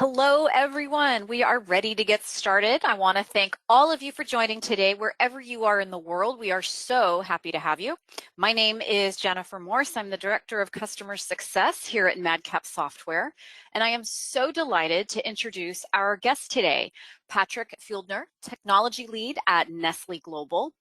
Hello, everyone. We are ready to get started. I want to thank all of you for joining today, wherever you are in the world. We are so happy to have you. My name is Jennifer Morse. I'm the Director of Customer Success here at MadCap Software, and I am so delighted to introduce our guest today, Patrick Fueldner, Technology Lead at Nestlé Global.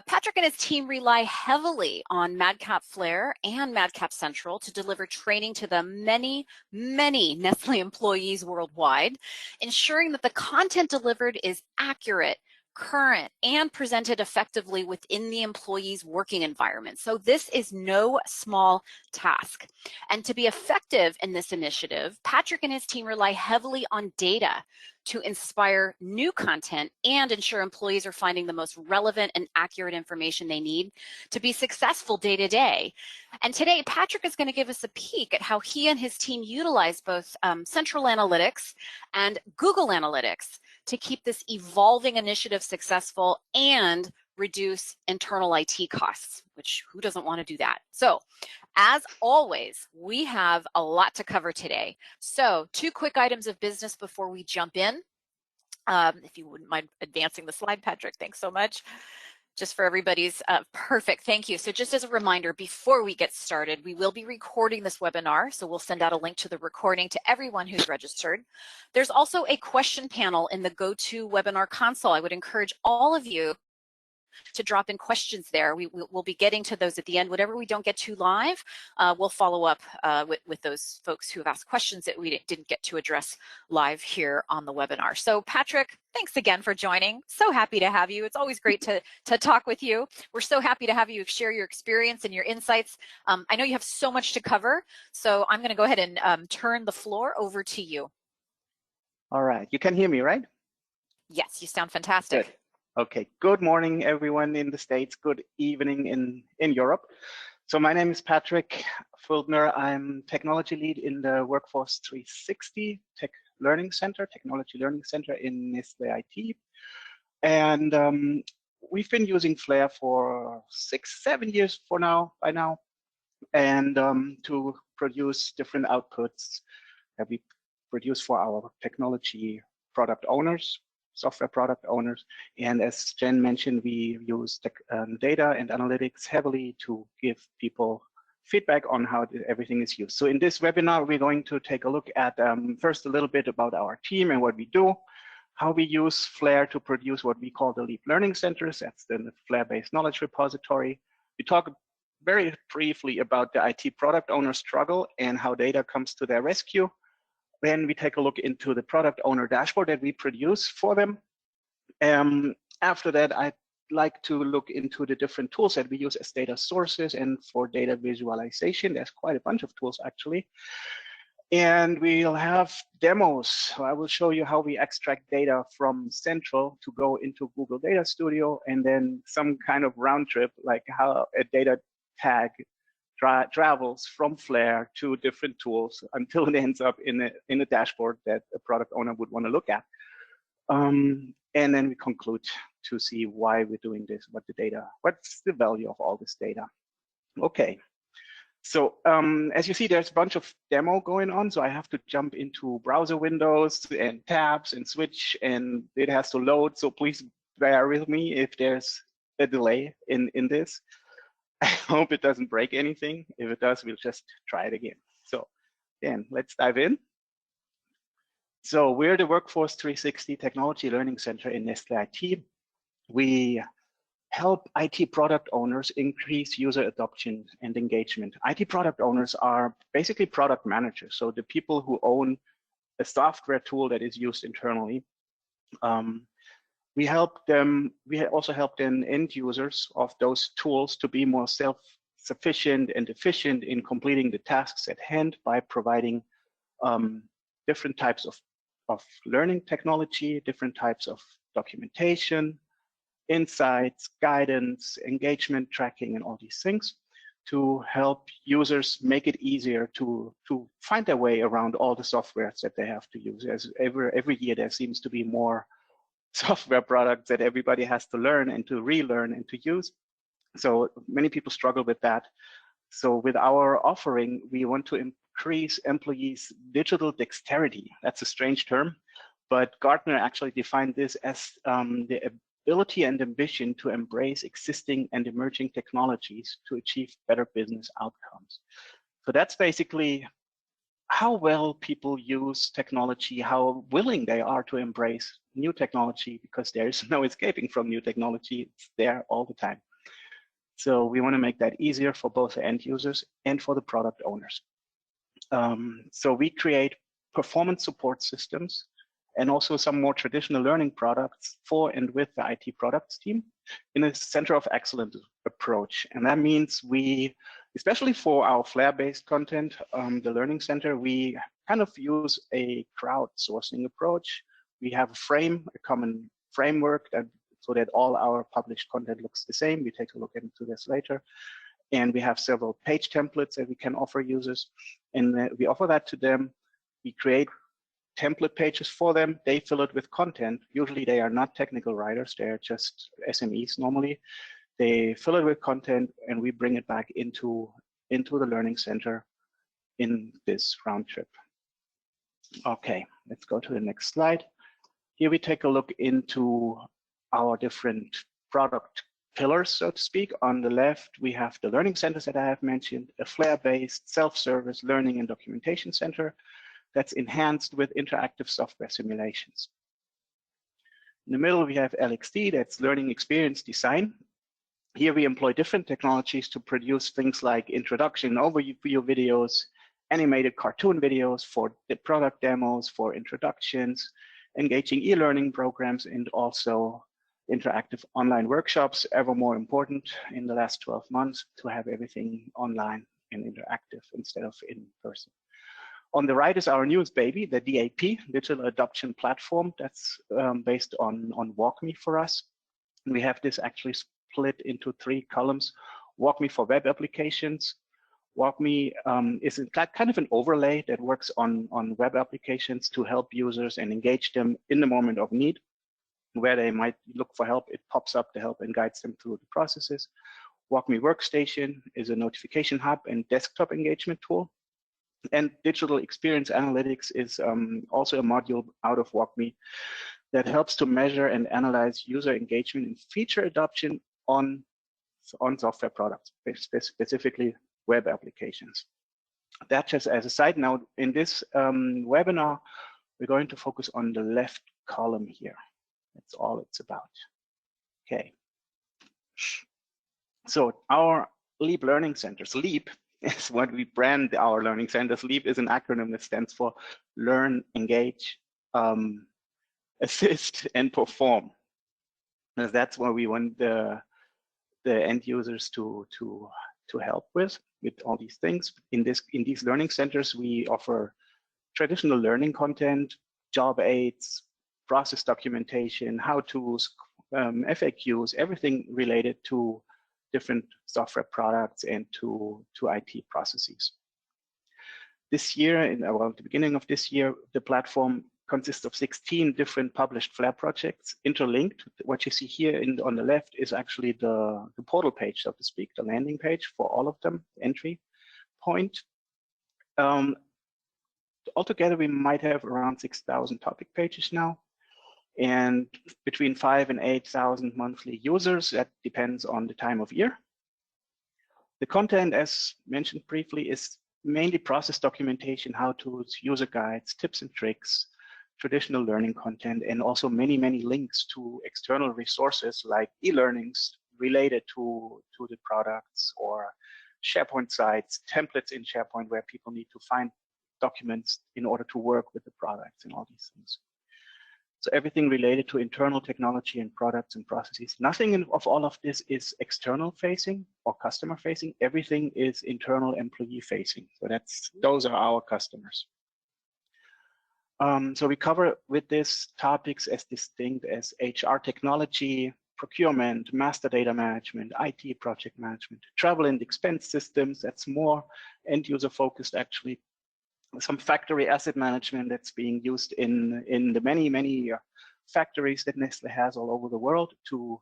Patrick and his team rely heavily on MadCap Flare and MadCap Central to deliver training to the many Nestlé employees worldwide, ensuring that the content delivered is accurate, current, and presented effectively within the employee's working environment. So this is no small task. And to be effective in this initiative, Patrick and his team rely heavily on data to inspire new content and ensure employees are finding the most relevant and accurate information they need to be successful day to day. And today, Patrick is going to give us a peek at how he and his team utilize both Central Analytics and Google Analytics to keep this evolving initiative successful and reduce internal IT costs, which who doesn't want to do that? So, as always, we have a lot to cover today. So 2 quick items of business before we jump in. If you wouldn't mind advancing the slide, Patrick, thanks so much. Just for everybody's perfect, thank you. So just as a reminder, before we get started, we will be recording this webinar, so we'll send out a link to the recording to everyone who's registered. There's also a question panel in the GoToWebinar console. I would encourage all of you to drop in questions there. We'll be getting to those at the end. Whatever we don't get to live, we'll follow up with those folks who have asked questions that we didn't get to address live here on the webinar. So Patrick, thanks again for joining. So happy to have you. It's always great to talk with you. We're so happy to have you share your experience and your insights. I know you have so much to cover, so I'm going to go ahead and turn the floor over to you. All right, you can hear me, right? Yes, you sound fantastic. Good. Okay, good morning, everyone in the States. Good evening in Europe. So my name is Patrick Fueldner. I'm technology lead in the Workforce 360 Technology Learning Center in Nestlé IT. And we've been using Flare for 6-7 years by now, and to produce different outputs that we produce for our technology product owners, software product owners. And as Jen mentioned, we use data and analytics heavily to give people feedback on how everything is used. So in this webinar, we're going to take a look at first a little bit about our team and what we do, how we use Flare to produce what we call the Leap Learning Centers. That's the Flare-based knowledge repository. We talk very briefly about the IT product owner struggle and how data comes to their rescue. Then we take a look into the product owner dashboard that we produce for them. After that, I'd like to look into the different tools that we use as data sources and for data visualization. There's quite a bunch of tools, actually. And we'll have demos. So I will show you how we extract data from Central to go into Google Data Studio, and then some kind of round trip, like how a data tag travels from Flare to different tools until it ends up in a dashboard that a product owner would want to look at. And then we conclude to see why we're doing this, what's the value of all this data. Okay, so as you see, there's a bunch of demo going on, so I have to jump into browser windows and tabs and switch, and it has to load, so please bear with me if there's a delay in this. I hope it doesn't break anything. If it does, we'll just try it again. So then let's dive in. So we're the Workforce 360 Technology Learning Center in Nestlé IT. We help IT product owners increase user adoption and engagement. IT product owners are basically product managers, so the people who own a software tool that is used internally. We also help then end users of those tools to be more self-sufficient and efficient in completing the tasks at hand by providing different types of learning technology, different types of documentation, insights, guidance, engagement tracking, and all these things to help users make it easier to find their way around all the softwares that they have to use. As every year there seems to be more software products that everybody has to learn and to relearn and to use. So many people struggle with that. So with our offering, we want to increase employees' digital dexterity. That's a strange term, but Gartner actually defined this as the ability and ambition to embrace existing and emerging technologies to achieve better business outcomes. So that's basically how well people use technology, how willing they are to embrace new technology, because there is no escaping from new technology. It's there all the time. So we want to make that easier for both the end users and for the product owners. So we create performance support systems and also some more traditional learning products for and with the IT products team in a center of excellence approach. And that means we, especially for our Flare-based content, the Learning Center, we kind of use a crowdsourcing approach. We have a common framework so that all our published content looks the same. We take a look into this later. And we have several page templates that we can offer users. And we offer that to them. We create template pages for them. They fill it with content. Usually they are not technical writers. They're just SMEs normally. They fill it with content and we bring it back into the Learning Center in this round trip. Okay, let's go to the next slide. Here we take a look into our different product pillars, so to speak. On the left, we have the learning centers that I have mentioned, a Flare-based self-service learning and documentation center that's enhanced with interactive software simulations. In the middle, we have LXD, that's learning experience design. Here we employ different technologies to produce things like introduction, overview videos, animated cartoon videos for the product demos, for introductions, engaging e-learning programs, and also interactive online workshops, ever more important in the last 12 months to have everything online and interactive instead of in person. On the right is our newest baby, the DAP, Digital Adoption Platform, that's based on WalkMe for us. And we have this actually split into 3 columns. WalkMe for web applications. WalkMe is kind of an overlay that works on web applications to help users and engage them in the moment of need. Where they might look for help, it pops up to help and guides them through the processes. WalkMe Workstation is a notification hub and desktop engagement tool. And Digital Experience Analytics is also a module out of WalkMe that helps to measure and analyze user engagement and feature adoption on software products, specifically web applications. That just as a side note, in this webinar, we're going to focus on the left column here. That's all it's about. Okay. So our LEAP Learning Centers, LEAP is what we brand our learning centers. LEAP is an acronym that stands for Learn, Engage, Assist, and Perform. And that's what we want the end users to help with all these things. In these learning centers, we offer traditional learning content, job aids, process documentation, how-tos, FAQs, everything related to different software products and to IT processes. This year, at the beginning of this year, the platform consists of 16 different published Flare projects interlinked. What you see here on the left is actually the portal page, so to speak, the landing page for all of them, entry point. Altogether, we might have around 6,000 topic pages now, and between 5,000 and 8,000 monthly users. That depends on the time of year. The content, as mentioned briefly, is mainly process documentation, how-tos, user guides, tips and tricks, traditional learning content, and also many links to external resources like e-learnings related to the products, or SharePoint sites, templates in SharePoint where people need to find documents in order to work with the products and all these things. So everything related to internal technology and products and processes. Nothing of all of this is external facing or customer facing. Everything is internal employee facing. So those are our customers. So we cover with these topics as distinct as HR technology, procurement, master data management, IT project management, travel and expense systems. That's more end user focused actually. Some factory asset management that's being used in the many factories that Nestlé has all over the world to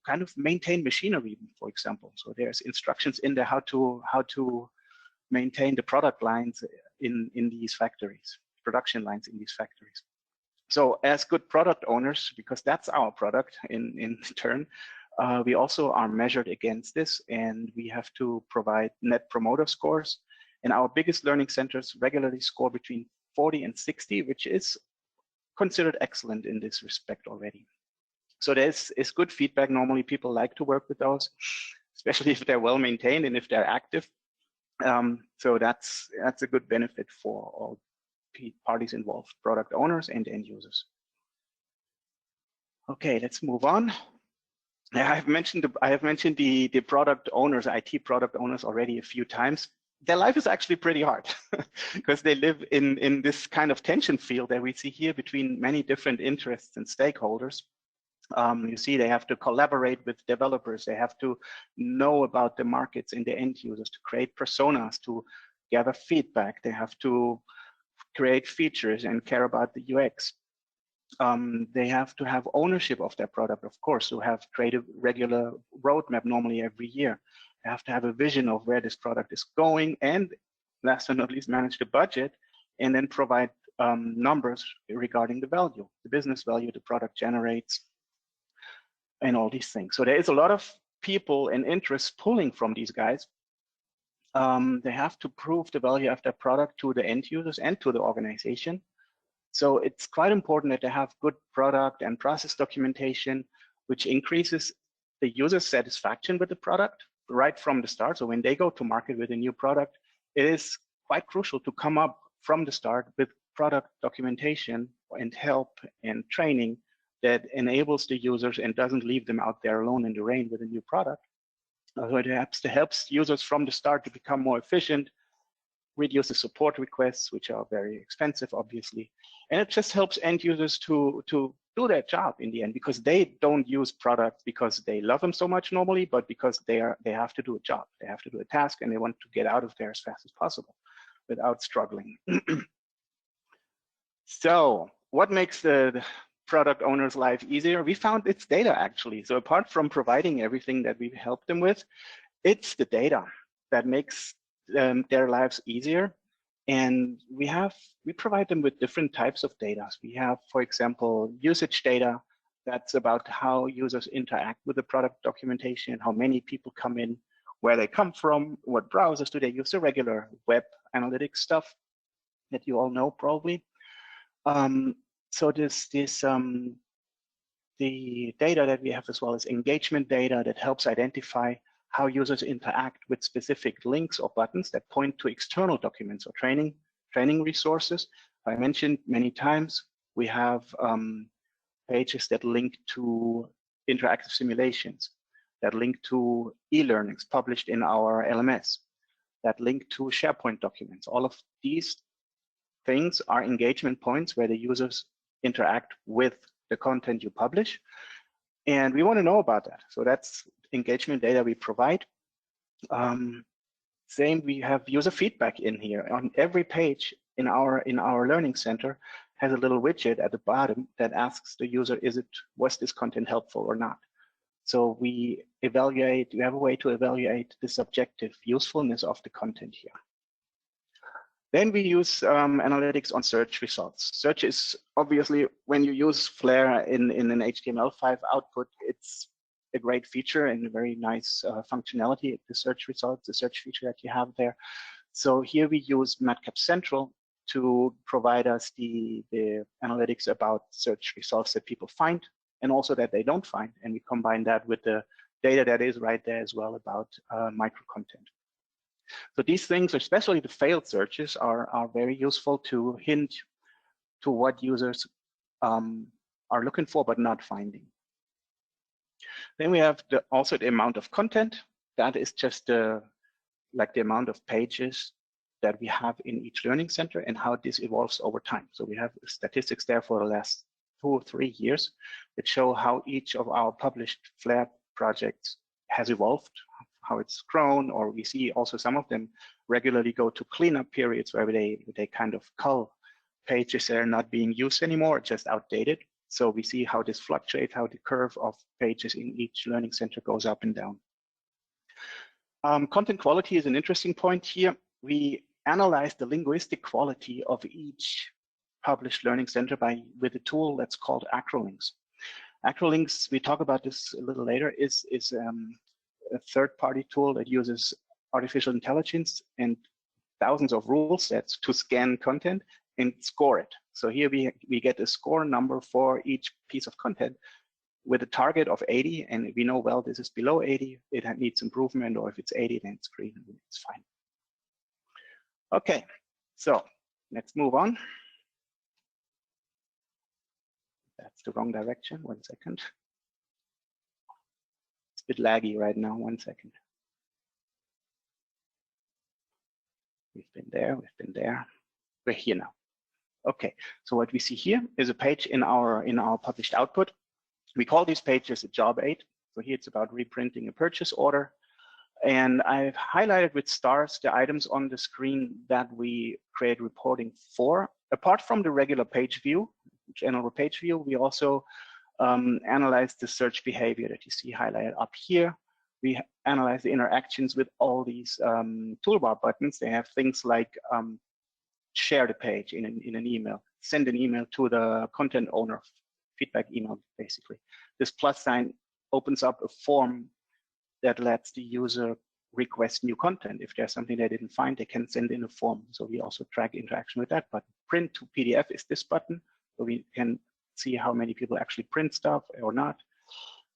kind of maintain machinery, for example. So there's instructions in there how to maintain the product lines in these factories, production lines in these factories. So as good product owners, because that's our product in turn, we also are measured against this, and we have to provide net promoter scores. And our biggest learning centers regularly score between 40 and 60, which is considered excellent in this respect already. So there's good feedback. Normally people like to work with those, especially if they're well maintained and if they're active. So that's a good benefit for all parties involved, product owners and end users. Okay, let's move on. I have mentioned the product owners, IT product owners already a few times. Their life is actually pretty hard because they live in this kind of tension field that we see here between many different interests and stakeholders. You see, they have to collaborate with developers. They have to know about the markets and the end users, to create personas, to gather feedback. They have to create features and care about the UX. They have to have ownership of their product, of course, to have create a regular roadmap normally every year. They have to have a vision of where this product is going, and last but not least, manage the budget, and then provide numbers regarding the value, the business value the product generates, and all these things. So there is a lot of people and interests pulling from these guys. They have to prove the value of their product to the end users and to the organization. So it's quite important that they have good product and process documentation, which increases the user satisfaction with the product right from the start. So when they go to market with a new product, it is quite crucial to come up from the start with product documentation and help and training that enables the users and doesn't leave them out there alone in the rain with a new product. So it helps users from the start to become more efficient, reduce the support requests, which are very expensive, obviously. And it just helps end users to do their job in the end, because they don't use products because they love them so much normally, but because they have to do a job. They have to do a task, and they want to get out of there as fast as possible without struggling. So what makes the product owner's life easier? We found it's data, actually. So apart from providing everything that we help them with, it's the data that makes their lives easier. And we provide them with different types of data. We have, for example, usage data that's about how users interact with the product documentation, how many people come in, where they come from, what browsers do they use, the regular web analytics stuff that you all know probably. So the data that we have as well as engagement data that helps identify how users interact with specific links or buttons that point to external documents or training resources. I mentioned many times we have pages that link to interactive simulations, that link to e-learnings published in our LMS, that link to SharePoint documents. All of these things are engagement points where the users interact with the content you publish. And we want to know about that. So that's engagement data we provide. Same, we have user feedback in here. On every page in our learning center has a little widget at the bottom that asks the user, was this content helpful or not? So we have a way to evaluate the subjective usefulness of the content here. Then we use analytics on search results. Search is obviously, when you use Flare in an HTML5 output, it's a great feature and a very nice functionality, the search results, the search feature that you have there. So here we use MadCap Central to provide us the analytics about search results that people find and also that they don't find. And we combine that with the data that is right there as well about micro content. So these things, especially the failed searches, are very useful to hint to what users are looking for but not finding. Then we have also the amount of content. That is just like the amount of pages that we have in each learning center and how this evolves over time. So we have statistics there for the last 2 or 3 years that show how each of our published Flare projects has evolved, how it's grown, or we see also some of them regularly go to cleanup periods where they kind of cull pages that are not being used anymore, just outdated. So we see how this fluctuates, how the curve of pages in each learning center goes up and down. Content quality is an interesting point here. we analyze the linguistic quality of each published learning center with a tool that's called Acro Links. Acro Links, we talk about this a little later, is a third-party tool that uses artificial intelligence and thousands of rule sets to scan content and score it. So here we get a score number for each piece of content with a target of 80, and we know, well, this is below 80, it needs improvement, or if it's 80, then it's green, and it's fine. Okay, so let's move on. That's the wrong direction, 1 second. It's a bit laggy right now, 1 second. We've been there, we're here now. Okay, so what we see here is a page in our published output. We call these pages a job aid. So here it's about reprinting a purchase order. And I've highlighted with stars the items on the screen that we create reporting for. Apart from the regular page view, general page view, we also analyze the search behavior that you see highlighted up here. We analyze the interactions with all these toolbar buttons. They have things like share the page in an email, send an email to the content owner, feedback email, basically. This plus sign opens up a form that lets the user request new content. If there's something they didn't find, they can send in a form. So we also track interaction with that button. Print to PDF is this button, so we can see how many people actually print stuff or not.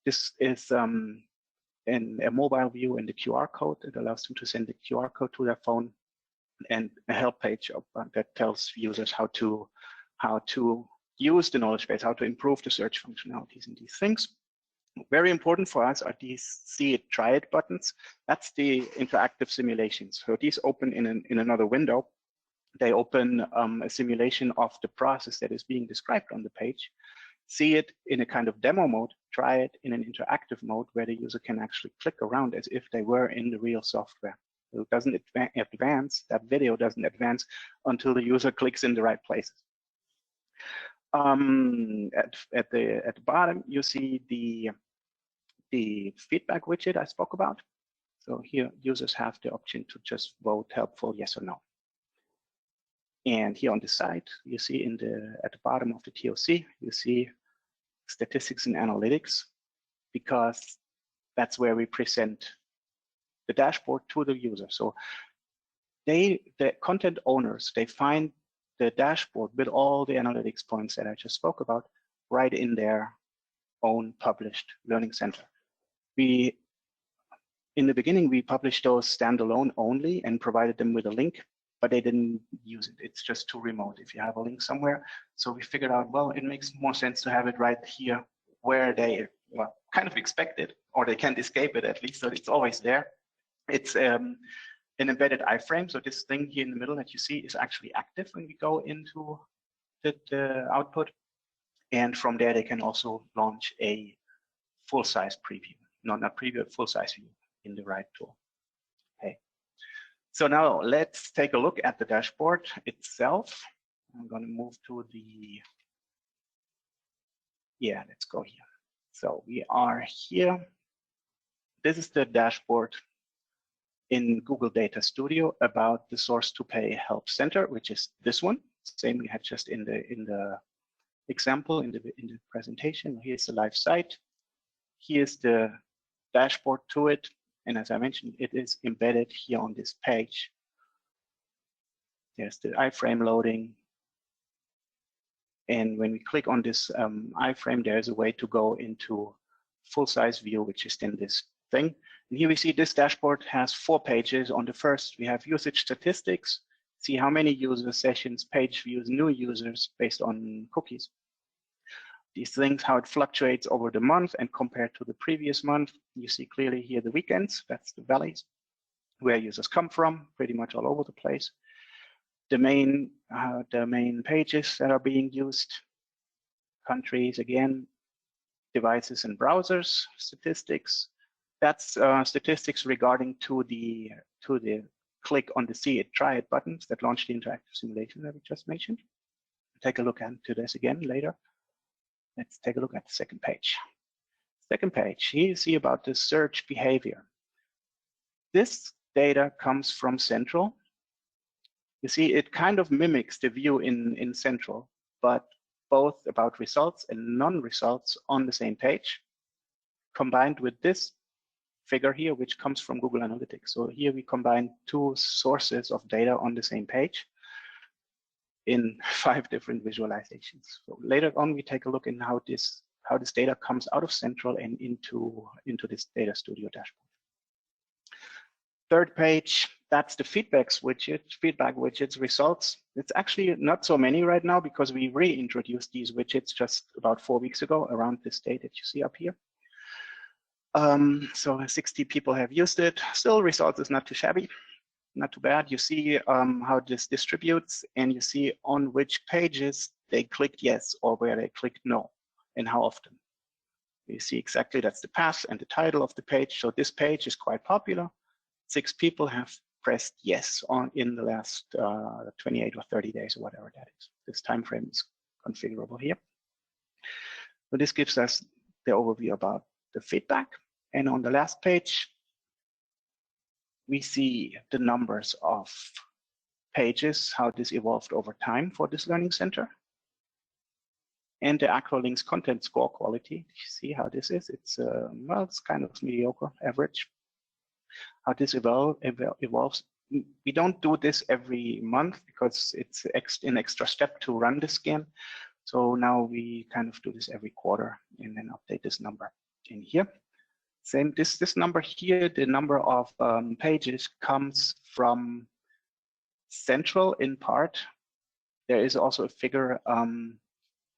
This is a mobile view and the QR code. It allows them to send the QR code to their phone, and a help page that tells users how to use the knowledge base, how to improve the search functionalities and these things. Very important for us are these see it, try it buttons. That's the interactive simulations. So these open in another window. They open a simulation of the process that is being described on the page. See it in a kind of demo mode, try it in an interactive mode where the user can actually click around as if they were in the real software. It doesn't advance, that video doesn't advance until the user clicks in the right places. At the bottom, you see the feedback widget I spoke about. So here, users have the option to just vote helpful, yes or no. And here on the side, you see at the bottom of the TOC, you see statistics and analytics, because that's where we present the dashboard to the user. So the content owners, they find the dashboard with all the analytics points that I just spoke about right in their own published learning center. In the beginning, we published those standalone only and provided them with a link, but they didn't use it. It's just too remote if you have a link somewhere. So we figured out, well, it makes more sense to have it right here where they kind of expect it, or they can't escape it at least, so it's always there. It's an embedded iframe. So this thing here in the middle that you see is actually active when we go into the output. And from there, they can also launch a full-size preview. Not preview, a full-size view in the right tool. Okay. So now let's take a look at the dashboard itself. I'm going to move to let's go here. So we are here. This is the dashboard in Google Data Studio about the source to pay help center, which is this one. Same we had just in the example in the presentation. Here's the live site. Here's the dashboard to it. And as I mentioned, it is embedded here on this page. There's the iframe loading. And when we click on this iframe, there's a way to go into full-size view, which is then this thing. And here we see this dashboard has 4 pages. On the first, we have usage statistics, see how many user sessions, page views, new users based on cookies. These things, how it fluctuates over the month and compared to the previous month. You see clearly here the weekends, that's the valleys, where users come from, pretty much all over the place. The main pages that are being used, countries again, devices and browsers, statistics. That's statistics regarding to the click on the see it, try it buttons that launch the interactive simulation that we just mentioned. Take a look into this again later. Let's take a look at the second page. Second page, here you see about the search behavior. This data comes from Central, You see, it kind of mimics the view in Central, but both about results and non-results on the same page, combined with this figure here, which comes from Google Analytics. So here we combine two sources of data on the same page in 5 different visualizations. So later on, we take a look in how this data comes out of Central and into this Data Studio dashboard. Third page, that's the feedback widgets results. It's actually not so many right now because we reintroduced these widgets just about 4 weeks ago around this date that you see up here. So 60 people have used it. Still, results is not too shabby, not too bad. You see how this distributes, and you see on which pages they clicked yes or where they clicked no, and how often. You see exactly that's the path and the title of the page. So this page is quite popular. 6 people have pressed yes in the last 28 or 30 days or whatever that is. This time frame is configurable here. So this gives us the overview about the feedback. And on the last page, we see the numbers of pages, how this evolved over time for this learning center. And the Acro Links content score quality. You see how this is? It's well, it's kind of mediocre, average. How this evolves. We don't do this every month because it's an extra step to run the scan. So now we kind of do this every quarter and then update this number in here. Same, this number here, the number of pages comes from Central in part. There is also a figure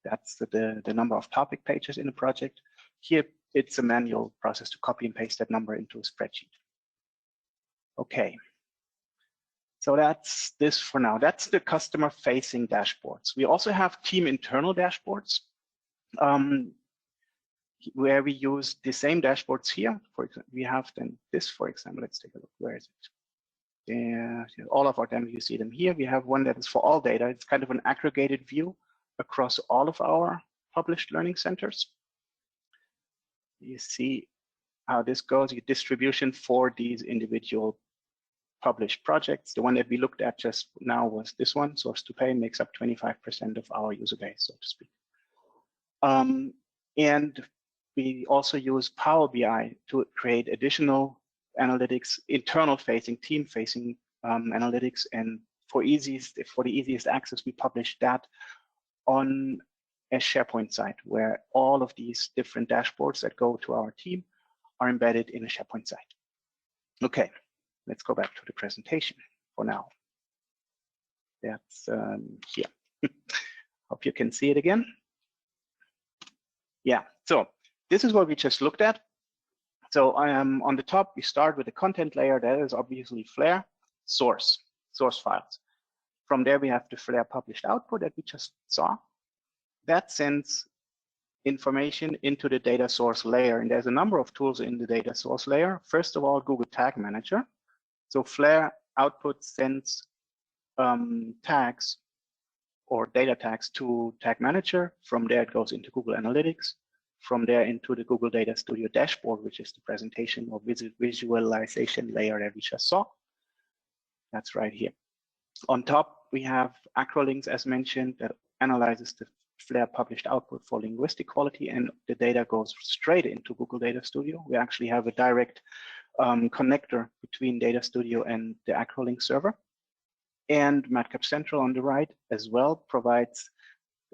that's the number of topic pages in the project. Here, it's a manual process to copy and paste that number into a spreadsheet. Okay, so that's this for now. That's the customer-facing dashboards. We also have team internal dashboards where we use the same dashboards here. For example, we have then this, for example. Let's take a look. Where is it? Yeah, all of our them, you see them here. We have one that is for all data. It's kind of an aggregated view across all of our published learning centers. You see how this goes, your distribution for these individual published projects. The one that we looked at just now was this one, source to pay, makes up 25% of our user base, so to speak. And we also use Power BI to create additional analytics, internal facing, team facing analytics. And for the easiest access, we publish that on a SharePoint site where all of these different dashboards that go to our team are embedded in a SharePoint site. Okay, let's go back to the presentation for now. That's here. Hope you can see it again. Yeah, so this is what we just looked at. So on the top, we start with the content layer. That is obviously Flare, source files. From there, we have the Flare published output that we just saw. That sends information into the data source layer. And there's a number of tools in the data source layer. First of all, Google Tag Manager. So Flare output sends tags or data tags to Tag Manager. From there, it goes into Google Analytics. From there into the Google Data Studio dashboard, which is the presentation or visualization layer that we just saw. That's right here. On top, we have Acro Links, as mentioned, that analyzes the Flare published output for linguistic quality, and the data goes straight into Google Data Studio. We actually have a direct connector between Data Studio and the Acro Links server. And MadCap Central on the right as well provides,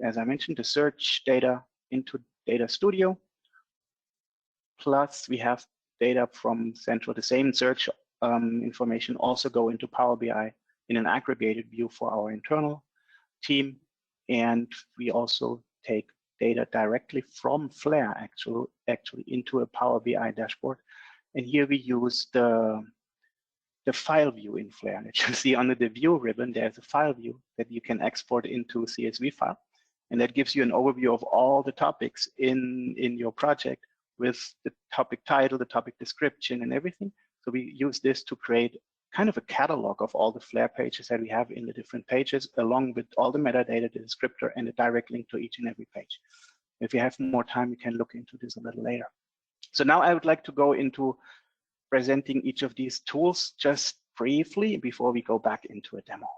as I mentioned, the search data into Data Studio. Plus, we have data from Central, the same search information also go into Power BI in an aggregated view for our internal team. And we also take data directly from Flare actually into a Power BI dashboard. And here we use the file view in Flare. As you see under the view ribbon, there's a file view that you can export into a CSV file. And that gives you an overview of all the topics in your project with the topic title, the topic description, and everything. So we use this to create kind of a catalog of all the Flare pages that we have in the different pages, along with all the metadata, the descriptor, and a direct link to each and every page. If you have more time, you can look into this a little later. So now I would like to go into presenting each of these tools just briefly before we go back into a demo.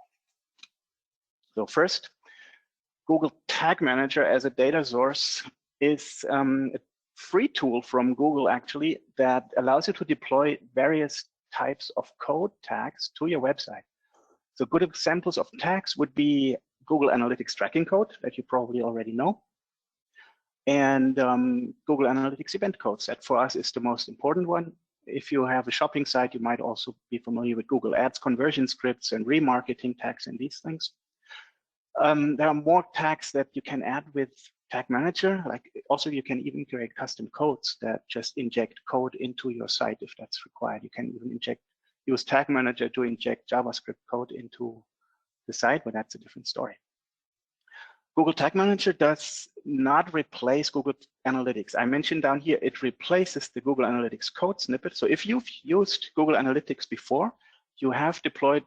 So first, Google Tag Manager as a data source is a free tool from Google actually that allows you to deploy various types of code tags to your website. So good examples of tags would be Google Analytics tracking code that you probably already know, and Google Analytics event codes. That for us is the most important one. If you have a shopping site, you might also be familiar with Google Ads conversion scripts and remarketing tags and these things. There are more tags that you can add with Tag Manager. Like also, you can even create custom codes that just inject code into your site if that's required. You can even use Tag Manager to inject JavaScript code into the site, but that's a different story. Google Tag Manager does not replace Google Analytics. I mentioned down here, it replaces the Google Analytics code snippet. So if you've used Google Analytics before, you have deployed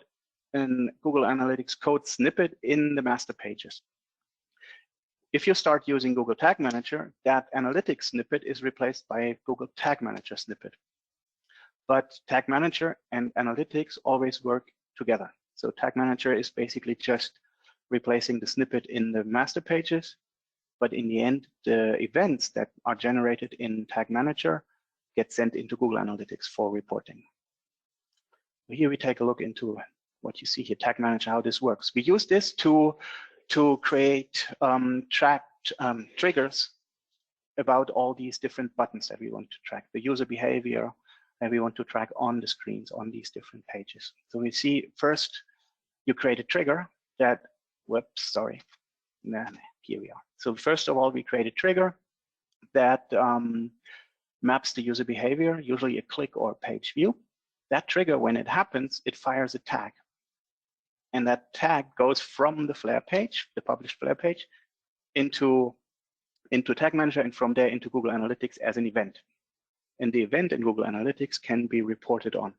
a Google Analytics code snippet in the master pages. If you start using Google Tag Manager, that Analytics snippet is replaced by a Google Tag Manager snippet. But Tag Manager and Analytics always work together. So Tag Manager is basically just replacing the snippet in the master pages, but in the end, the events that are generated in Tag Manager get sent into Google Analytics for reporting. Here we take a look into what you see here, Tag Manager, how this works. We use this to create tracked triggers about all these different buttons that we want to track, the user behavior that we want to track on the screens on these different pages. So we see first, you create a trigger that, whoops, sorry, here we are. So first of all, we create a trigger that maps the user behavior, usually a click or page view. That trigger, when it happens, it fires a tag. And that tag goes from the Flare page, the published Flare page, into Tag Manager, and from there into Google Analytics as an event. And the event in Google Analytics can be reported on.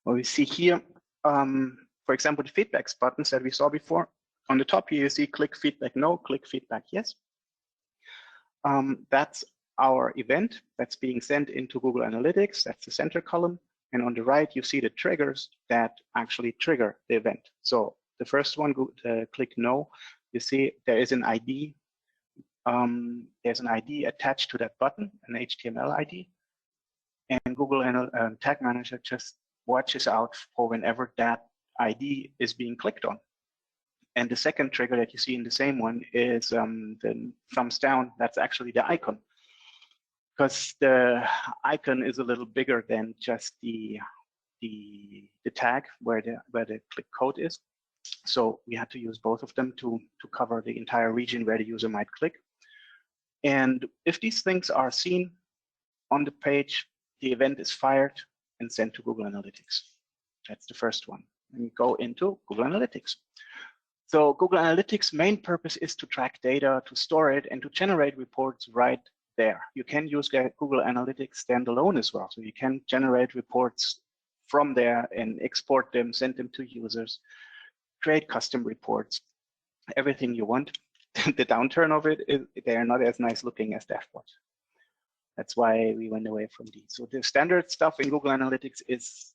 What we see here, for example, the feedbacks buttons that we saw before. On the top here, you see click feedback no, click feedback yes. That's our event that's being sent into Google Analytics. That's the center column. And on the right, you see the triggers that actually trigger the event. So the first one, click no, you see there is an ID. There's an ID attached to that button, an HTML ID. And Google Tag Manager just watches out for whenever that ID is being clicked on. And the second trigger that you see in the same one is the thumbs down. That's actually the icon, because the icon is a little bigger than just the tag where the click code is. So we had to use both of them to cover the entire region where the user might click. And if these things are seen on the page, the event is fired and sent to Google Analytics. That's the first one. And we go into Google Analytics. So Google Analytics' main purpose is to track data, to store it, and to generate reports right there. You can use Google Analytics standalone as well. So you can generate reports from there and export them, send them to users, create custom reports, everything you want. The downturn of it is they are not as nice looking as dashboards. That's why we went away from these. So the standard stuff in Google Analytics is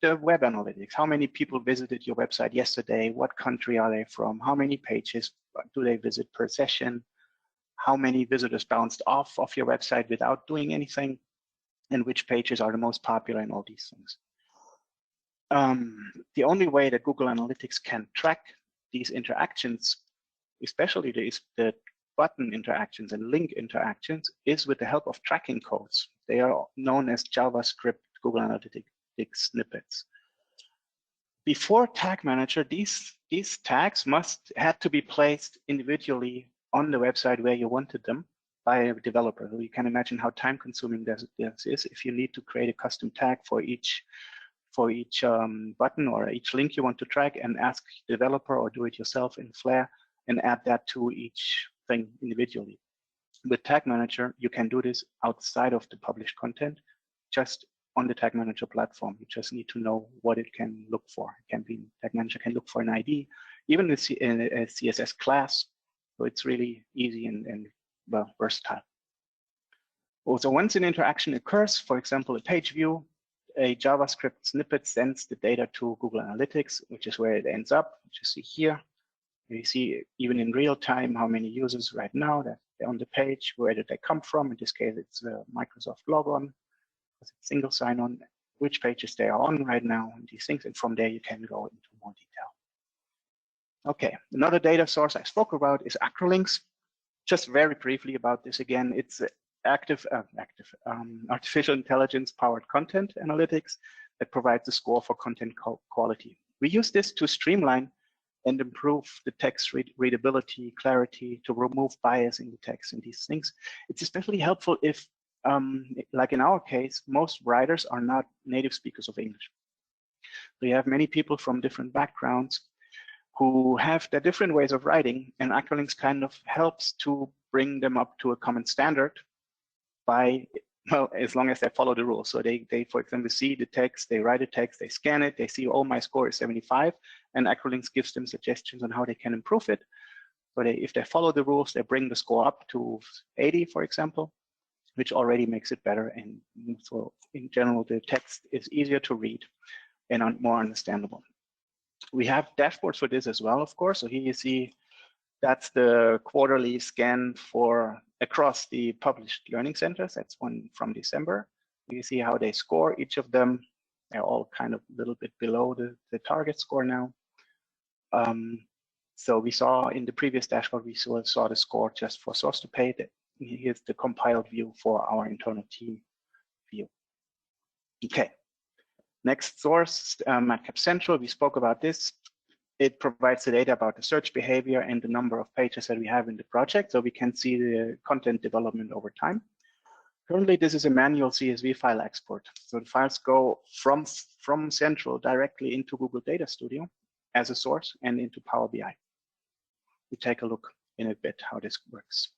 the web analytics. How many people visited your website yesterday? What country are they from? How many pages do they visit per session? How many visitors bounced off of your website without doing anything? And which pages are the most popular and all these things. The only way that Google Analytics can track these interactions, especially the button interactions and link interactions, is with the help of tracking codes. They are known as JavaScript Google Analytics snippets. Before Tag Manager, these tags had to be placed individually on the website where you wanted them by a developer. You can imagine how time-consuming this is if you need to create a custom tag for each button or each link you want to track and ask the developer or do it yourself in Flare and add that to each thing individually. With Tag Manager, you can do this outside of the published content, just on the Tag Manager platform. You just need to know what it can look for. It can be, Tag Manager can look for an ID, even a CSS class. So it's really easy and well, versatile. Also, once an interaction occurs, for example, a page view, a JavaScript snippet sends the data to Google Analytics, which is where it ends up, which you see here. You see even in real time how many users right now that they're on the page, where did they come from? In this case, it's Microsoft logon, because it's single sign-on, which pages they are on right now, and these things. And from there, you can go into more detail. Okay, another data source I spoke about is Acro Links. Just very briefly about this again, it's artificial intelligence powered content analytics that provides a score for content quality. We use this to streamline and improve the text readability, clarity, to remove bias in the text and these things. It's especially helpful if, like in our case, most writers are not native speakers of English. So you have many people from different backgrounds who have their different ways of writing, and Acro Links kind of helps to bring them up to a common standard by, well, as long as they follow the rules. So they for example, see the text, they write a text, they scan it, they see, oh, my score is 75, and Acro Links gives them suggestions on how they can improve it. But if they follow the rules, they bring the score up to 80, for example, which already makes it better. And so in general, the text is easier to read and more understandable. We have dashboards for this as well, of course. So here you see that's the quarterly scan for across the published learning centers. That's one from December. You see how they score each of them. They're all kind of a little bit below the target score now. So we saw in the previous dashboard, we saw the score just for source to pay. Here's the compiled view for our internal team view. Okay. Next source, MadCap Central, we spoke about this. It provides the data about the search behavior and the number of pages that we have in the project, so we can see the content development over time. Currently, this is a manual CSV file export. So the files go from Central directly into Google Data Studio as a source and into Power BI. We take a look in a bit how this works.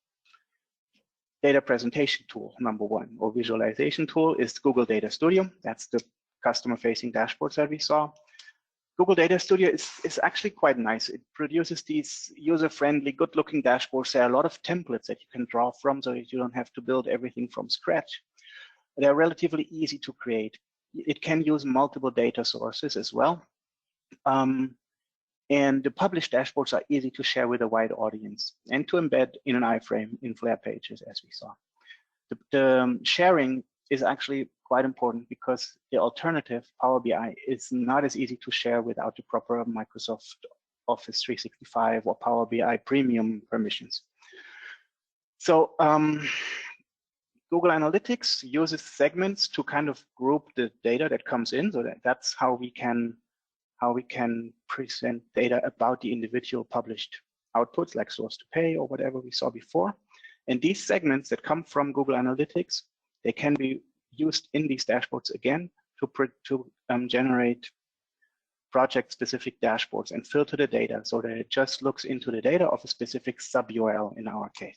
Data presentation tool, number one, or visualization tool is Google Data Studio. That's the customer-facing dashboards that we saw. Google Data Studio is actually quite nice. It produces these user-friendly, good-looking dashboards. There are a lot of templates that you can draw from, so that you don't have to build everything from scratch. They're relatively easy to create. It can use multiple data sources as well. And the published dashboards are easy to share with a wide audience and to embed in an iframe in Flare pages, as we saw. The sharing is actually quite important because the alternative, Power BI, is not as easy to share without the proper Microsoft Office 365 or Power BI premium permissions. So Google Analytics uses segments to kind of group the data that comes in, so that's how we can present data about the individual published outputs, like source to pay or whatever we saw before. And these segments that come from Google Analytics, they can be used in these dashboards again to generate project-specific dashboards and filter the data so that it just looks into the data of a specific sub-URL in our case.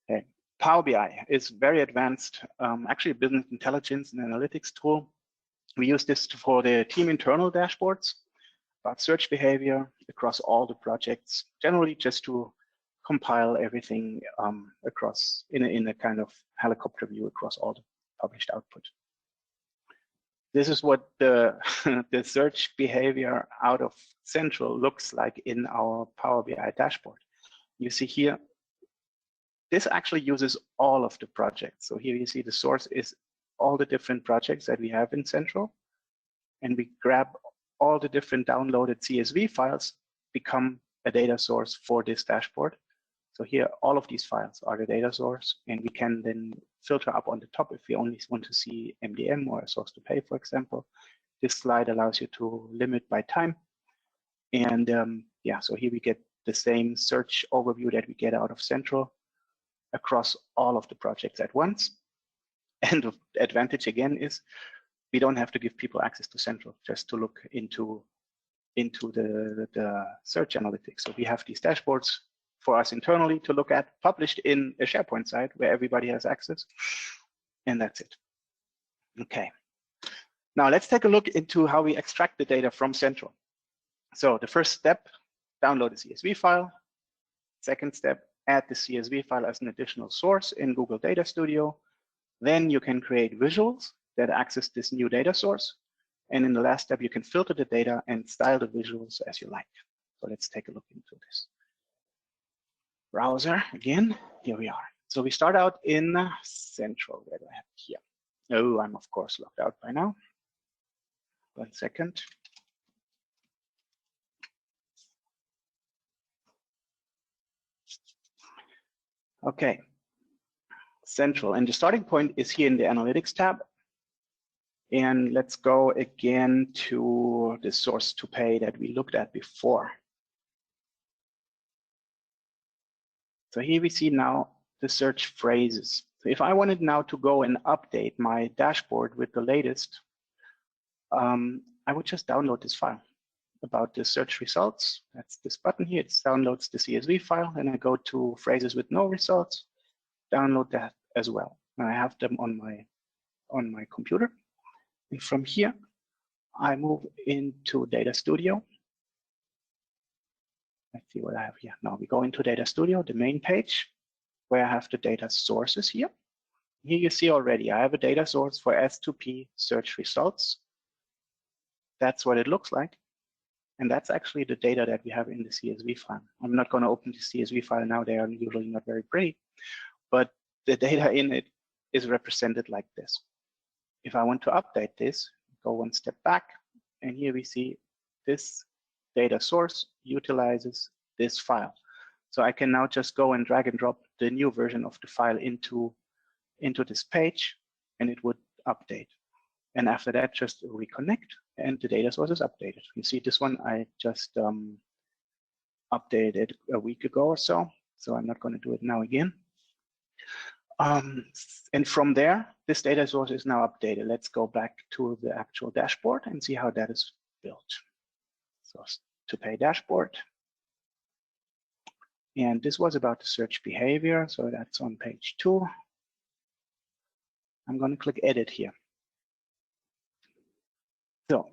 Okay. Power BI is very advanced, actually a business intelligence and analytics tool. We use this for the team internal dashboards about search behavior across all the projects, generally just to compile everything across in a kind of helicopter view across all the published output. This is what the search behavior out of Central looks like in our Power BI dashboard. You see here, this actually uses all of the projects. So here you see the source is all the different projects that we have in Central, and we grab all the different downloaded CSV files, become a data source for this dashboard. So here, all of these files are the data source, and we can then filter up on the top if we only want to see MDM or a source to pay, for example. This slide allows you to limit by time. And yeah, so here we get the same search overview that we get out of Central across all of the projects at once. And the advantage again is we don't have to give people access to Central just to look into the search analytics. So we have these dashboards for us internally to look at, published in a SharePoint site where everybody has access, and that's it. Okay. Now let's take a look into how we extract the data from Central. So the first step, download a CSV file. Second step, add the CSV file as an additional source in Google Data Studio. Then you can create visuals that access this new data source. And in the last step, you can filter the data and style the visuals as you like. So let's take a look into this. Browser again, here we are. So we start out in Central. Where do I have it here? Oh, I'm of course logged out by now. 1 second. Okay, Central. And the starting point is here in the Analytics tab. And let's go again to the source to pay that we looked at before. So here we see now the search phrases. So if I wanted now to go and update my dashboard with the latest, I would just download this file about the search results. That's this button here. It downloads the CSV file, and I go to phrases with no results, download that as well. And I have them on my computer. And from here, I move into Data Studio. Let's see what I have here. Now we go into Data Studio, the main page, where I have the data sources here. Here you see already, I have a data source for S2P search results. That's what it looks like. And that's actually the data that we have in the CSV file. I'm not going to open the CSV file now. They are usually not very pretty, but the data in it is represented like this. If I want to update this, go one step back, and here we see this data source utilizes this file. So I can now just go and drag and drop the new version of the file into this page, and it would update. And after that, just reconnect, and the data source is updated. You see this one, I just updated a week ago or so, so I'm not going to do it now again. And from there, this data source is now updated. Let's go back to the actual dashboard and see how that is built. So to pay dashboard. And this was about the search behavior, so that's on page 2. I'm going to click edit here. So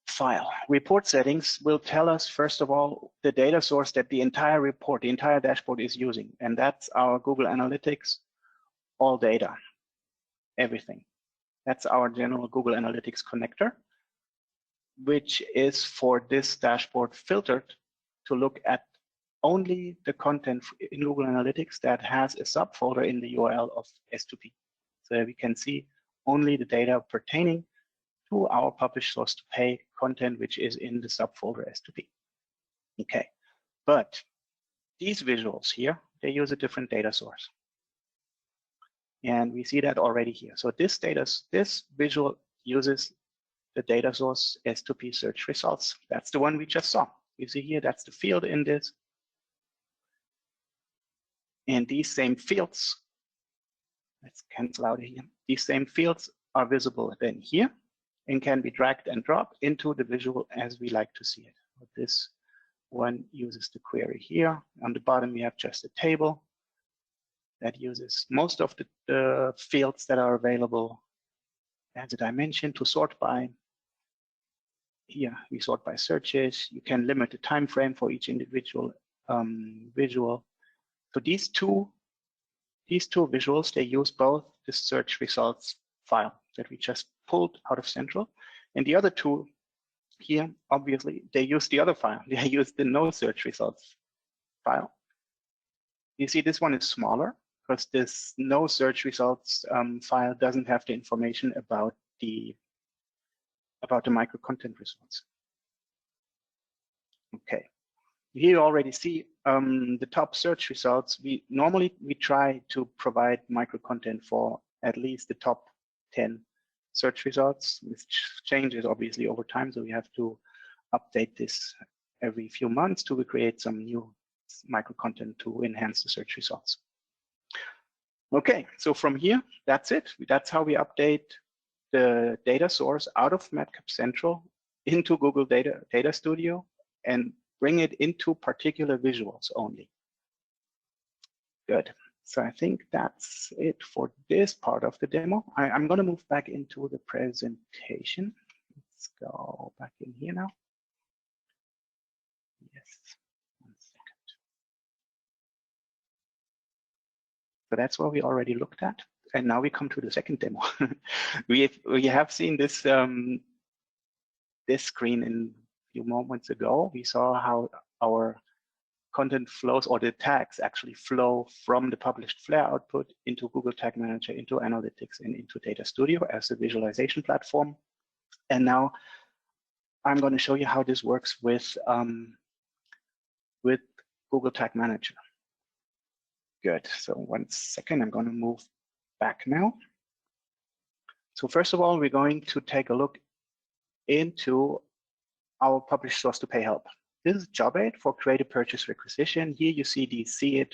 file report settings will tell us, first of all, the data source that the entire report, the entire dashboard is using. And that's our Google Analytics, all data, everything. That's our general Google Analytics connector, which is for this dashboard filtered to look at only the content in Google Analytics that has a subfolder in the URL of S2P. So we can see only the data pertaining to our publish source to pay content, which is in the subfolder S2P. Okay, but these visuals here, they use a different data source. And we see that already here. So this visual uses the data source S2P search results. That's the one we just saw. You see here, that's the field in this. And these same fields, let's cancel out here. These same fields are visible then here and can be dragged and dropped into the visual as we like to see it. This one uses the query here. On the bottom, we have just a table that uses most of the fields that are available as a dimension to sort by. Here, we sort by searches. You can limit the time frame for each individual visual. So these two visuals, they use both the search results file that we just pulled out of Central. And the other two here, obviously, they use the other file. They use the no search results file. You see this one is smaller because this no search results file doesn't have the information about the micro content results. Okay. Here you already see the top search results. We normally try to provide micro content for at least the top 10 search results, which changes obviously over time. So we have to update this every few months to create some new micro content to enhance the search results. Okay, so from here, that's it. That's how we update the data source out of MadCap Central into Google Data Studio and bring it into particular visuals only. Good. So I think that's it for this part of the demo. I'm going to move back into the presentation. Let's go back in here now. Yes, 1 second. So that's what we already looked at. And now we come to the second demo. we have seen this this screen in a few moments ago. We saw how our content flows, or the tags actually flow from the published Flare output into Google Tag Manager, into Analytics, and into Data Studio as a visualization platform. And now I'm going to show you how this works with Google Tag Manager. Good. So 1 second, I'm going to move back now. So first of all, we're going to take a look into our publish source to pay help. This is job aid for creative purchase requisition. Here you see the see it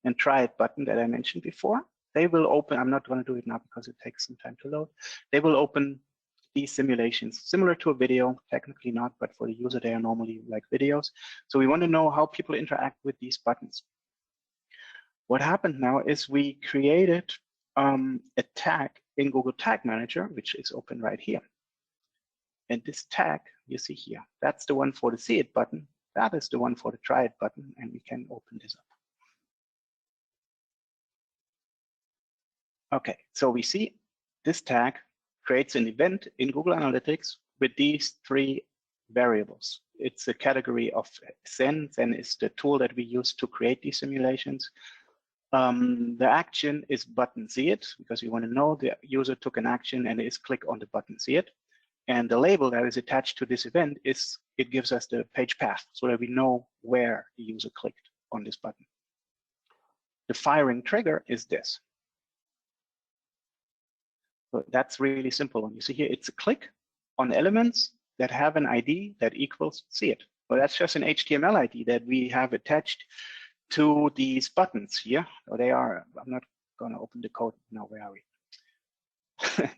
and try it button that I mentioned before. They will open, I'm not going to do it now because it takes some time to load. They will open these simulations, similar to a video, technically not, but for the user, they are normally like videos. So we want to know how people interact with these buttons. What happened now is we created a tag in Google Tag Manager, which is open right here. And this tag you see here, that's the one for the see it button. That is the one for the try it button, and we can open this up. Okay, so we see this tag creates an event in Google Analytics with these 3 variables. It's a category of Zen. Zen is the tool that we use to create these simulations. The action is button see it, because we want to know the user took an action and is click on the button see it. And the label that is attached to this event is, it gives us the page path so that we know where the user clicked on this button. The firing trigger is this. So that's really simple. You see here, it's a click on elements that have an ID that equals see it. Well, that's just an HTML ID that we have attached to these buttons here. So they are, I'm not going to open the code now. Where are we?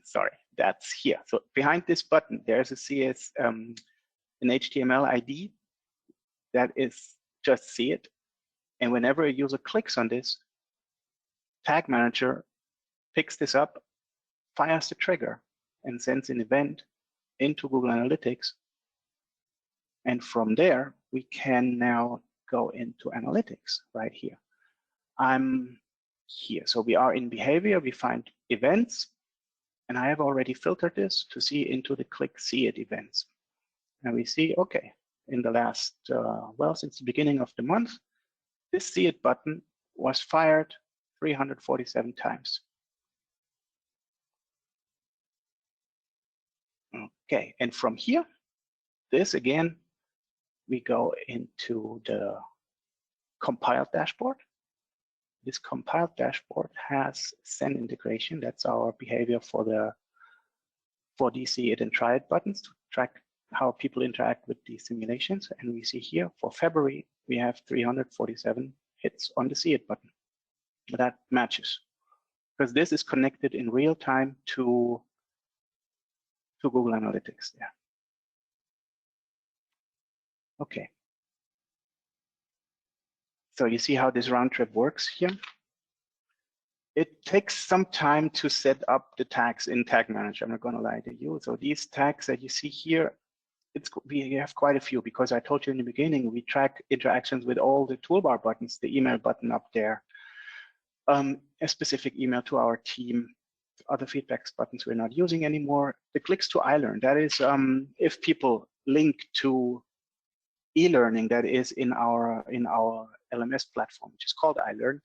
Sorry, that's here. So behind this button, there's a CS, an HTML ID that is just see it. And whenever a user clicks on this, Tag Manager picks this up, fires the trigger, and sends an event into Google Analytics. And from there, we can now go into Analytics right here. I'm here. So we are in behavior, we find events, and I have already filtered this to see into the click see it events. And we see, okay, in the last, well, since the beginning of the month, this see it button was fired 347 times. Okay, and from here, this again, we go into the compiled dashboard. This compiled dashboard has send integration. That's our behavior for these see it and try it buttons to track how people interact with these simulations. And we see here for February, we have 347 hits on the see it button. That matches because this is connected in real time to Google Analytics there. Okay. So you see how this round trip works here. It takes some time to set up the tags in Tag Manager. I'm not going to lie to you. So these tags that you see here, we have quite a few because I told you in the beginning, we track interactions with all the toolbar buttons, the email button up there, a specific email to our team, other feedbacks buttons we're not using anymore. The clicks to iLearn, that is if people link to e-learning that is in our LMS platform, which is called iLearn.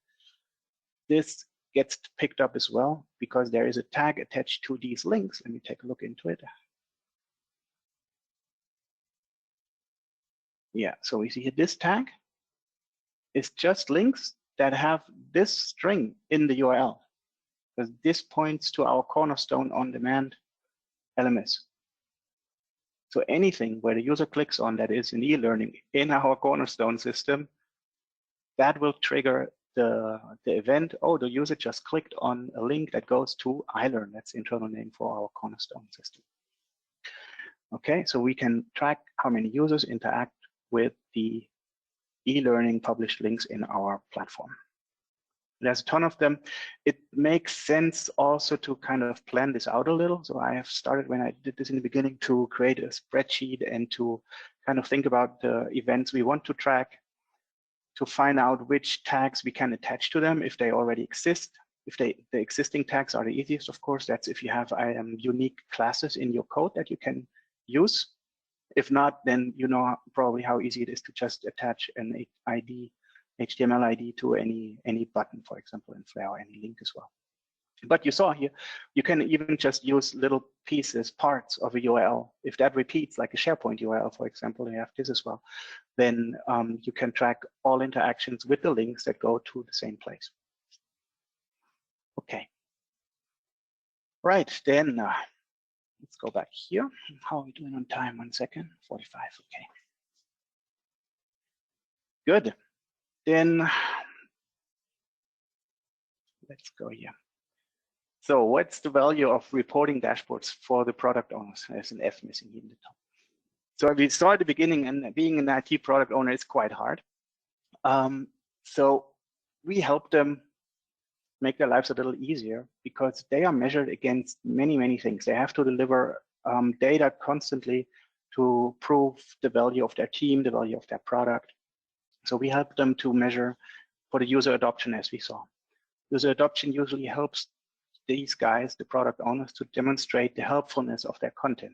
This gets picked up as well because there is a tag attached to these links. Let me take a look into it. Yeah, so we see here this tag is just links that have this string in the URL, because this points to our Cornerstone on-demand LMS. So anything where the user clicks on that is in e-learning in our Cornerstone system, that will trigger the event. Oh, the user just clicked on a link that goes to iLearn. That's the internal name for our Cornerstone system. Okay, so we can track how many users interact with the e-learning published links in our platform. There's a ton of them. It makes sense also to kind of plan this out a little. So I have started, when I did this in the beginning, to create a spreadsheet and to kind of think about the events we want to track, to find out which tags we can attach to them if they already exist. if the existing tags are the easiest, of course, that's if you have unique classes in your code that you can use. If not, then you know probably how easy it is to just attach an ID, HTML ID to any button, for example, in Flare, or any link as well. But you saw here, you can even just use little pieces, parts of a URL. If that repeats, like a SharePoint URL, for example, you have this as well, then you can track all interactions with the links that go to the same place. Okay. Right, then let's go back here. How are we doing on time? 1 second, 45, okay. Good, then let's go here. So what's the value of reporting dashboards for the product owners? There's an F missing here in the top. So we saw at the beginning, and being an IT product owner is quite hard. So we help them make their lives a little easier because they are measured against many, many things. They have to deliver data constantly to prove the value of their team, the value of their product. So we help them to measure for the user adoption, as we saw. User adoption usually helps these guys, the product owners, to demonstrate the helpfulness of their content.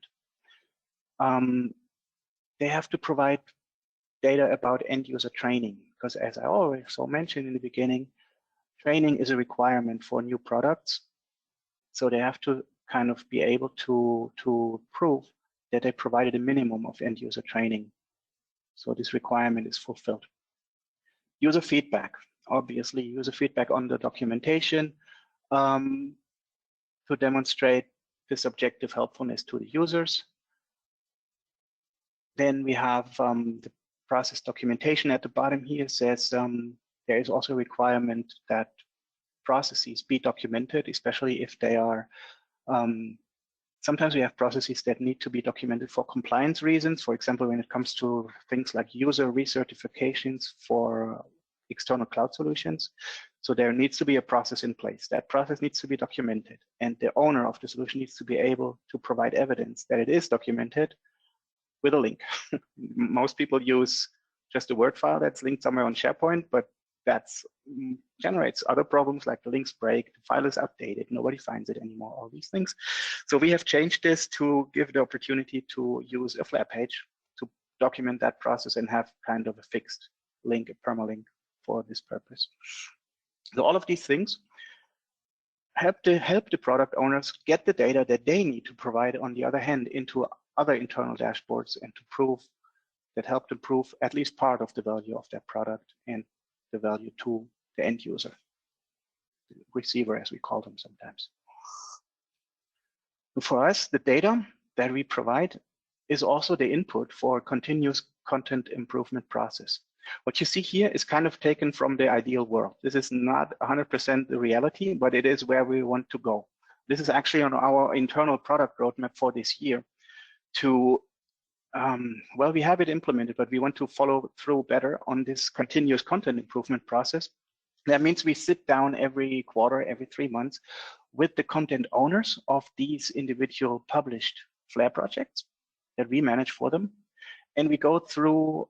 They have to provide data about end user training, because as I also mentioned in the beginning, training is a requirement for new products. So they have to kind of be able to prove that they provided a minimum of end user training. So this requirement is fulfilled. User feedback, obviously user feedback on the documentation, to demonstrate the subjective helpfulness to the users. Then we have the process documentation at the bottom here says there is also a requirement that processes be documented, especially if they are, sometimes we have processes that need to be documented for compliance reasons. For example, when it comes to things like user recertifications for external cloud solutions. So there needs to be a process in place. That process needs to be documented, and the owner of the solution needs to be able to provide evidence that it is documented with a link. Most people use just a Word file that's linked somewhere on SharePoint, but that generates other problems like the links break, the file is outdated, nobody finds it anymore, all these things. So we have changed this to give the opportunity to use a Flare page to document that process and have kind of a fixed link, a permalink for this purpose. So all of these things help the product owners get the data that they need to provide, on the other hand, into other internal dashboards, and to help them prove at least part of the value of their product and the value to the end user, the receiver, as we call them sometimes. For us, the data that we provide is also the input for a continuous content improvement process. What you see here is kind of taken from the ideal world. This is not 100% the reality, but it is where we want to go. This is actually on our internal product roadmap for this year to, well, we have it implemented, but we want to follow through better on this continuous content improvement process. That means we sit down every quarter, every 3 months with the content owners of these individual published Flare projects that we manage for them. And we go through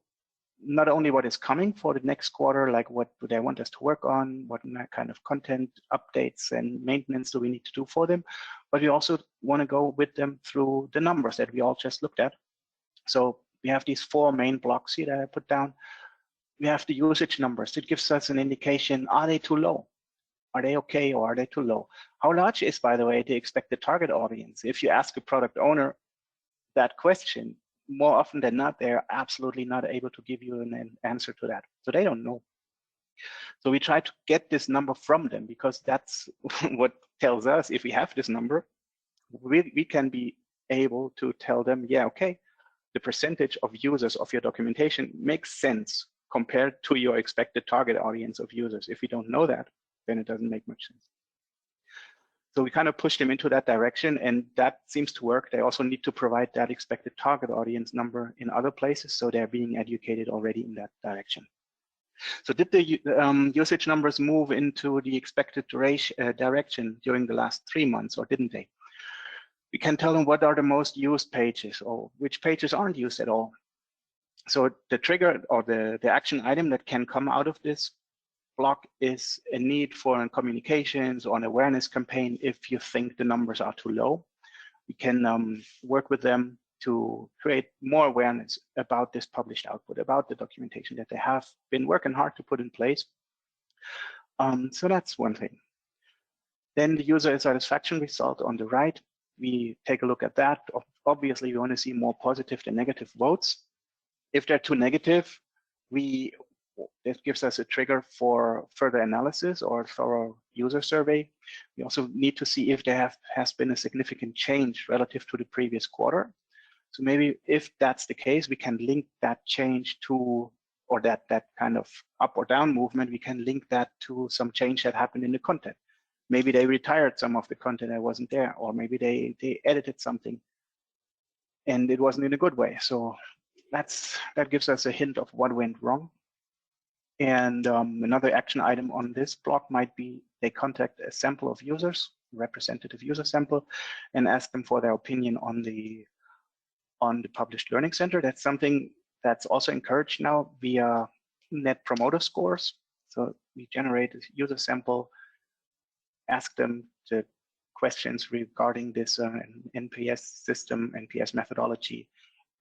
not only what is coming for the next quarter, like what do they want us to work on, what kind of content updates and maintenance do we need to do for them, but we also want to go with them through the numbers that we all just looked at. So we have these 4 main blocks here that I put down. We have the usage numbers. It gives us an indication, are they too low? Are they okay, or are they too low? How large is, by the way, the expected target audience? If you ask a product owner that question, more often than not, they're absolutely not able to give you an answer to that. So they don't know. So we try to get this number from them, because that's what tells us, if we have this number, we can be able to tell them, yeah, okay, the percentage of users of your documentation makes sense compared to your expected target audience of users. If we don't know that, then it doesn't make much sense. So we kind of push them into that direction, and that seems to work. They also need to provide that expected target audience number in other places, so they're being educated already in that direction. So did the usage numbers move into the expected direction during the last 3 months, or didn't they? We can tell them what are the most used pages, or which pages aren't used at all. So the trigger or the action item that can come out of this block is a need for communications or an awareness campaign if you think the numbers are too low. We can work with them to create more awareness about this published output, about the documentation that they have been working hard to put in place. So that's one thing. Then the user satisfaction result on the right, we take a look at that. Obviously, we want to see more positive than negative votes. If they're too negative, this gives us a trigger for further analysis or thorough user survey. We also need to see if there has been a significant change relative to the previous quarter. So maybe if that's the case, we can link that change to, or that kind of up or down movement, we can link that to some change that happened in the content. Maybe they retired some of the content that wasn't there, or maybe they edited something and it wasn't in a good way. So that gives us a hint of what went wrong. And another action item on this block might be they contact a sample of users, representative user sample, and ask them for their opinion on the published Learning Center. That's something that's also encouraged now via Net Promoter Scores. So we generate a user sample, ask them the questions regarding this NPS system, NPS methodology,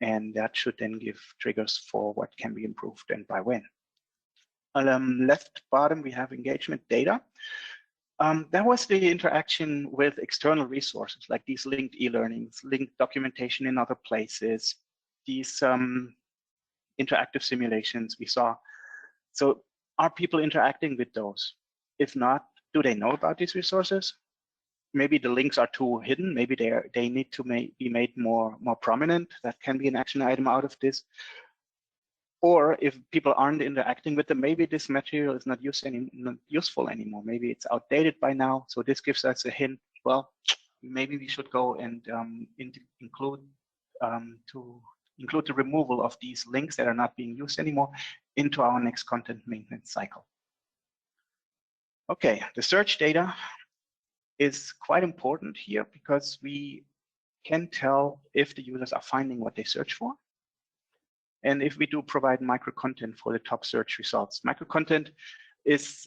and that should then give triggers for what can be improved and by when. Left bottom, we have engagement data. That was the interaction with external resources, like these linked e-learnings, linked documentation in other places, these interactive simulations we saw. So are people interacting with those? If not, do they know about these resources? Maybe the links are too hidden. Maybe they need to be made more prominent. That can be an action item out of this. Or if people aren't interacting with them, maybe this material is not useful anymore. Maybe it's outdated by now. So this gives us a hint. Well, maybe we should go and include the removal of these links that are not being used anymore into our next content maintenance cycle. Okay, the search data is quite important here because we can tell if the users are finding what they search for. And if we do provide micro content for the top search results. Micro content is,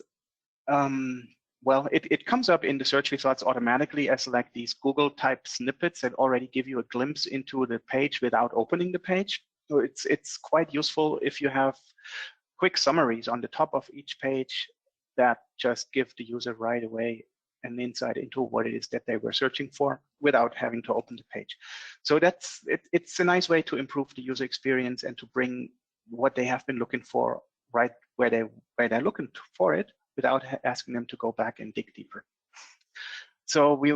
well, it comes up in the search results automatically as like these Google type snippets that already give you a glimpse into the page without opening the page. So it's quite useful if you have quick summaries on the top of each page that just give the user right away an insight into what it is that they were searching for without having to open the page. So it's a nice way to improve the user experience and to bring what they have been looking for right where they're looking for it without asking them to go back and dig deeper. So we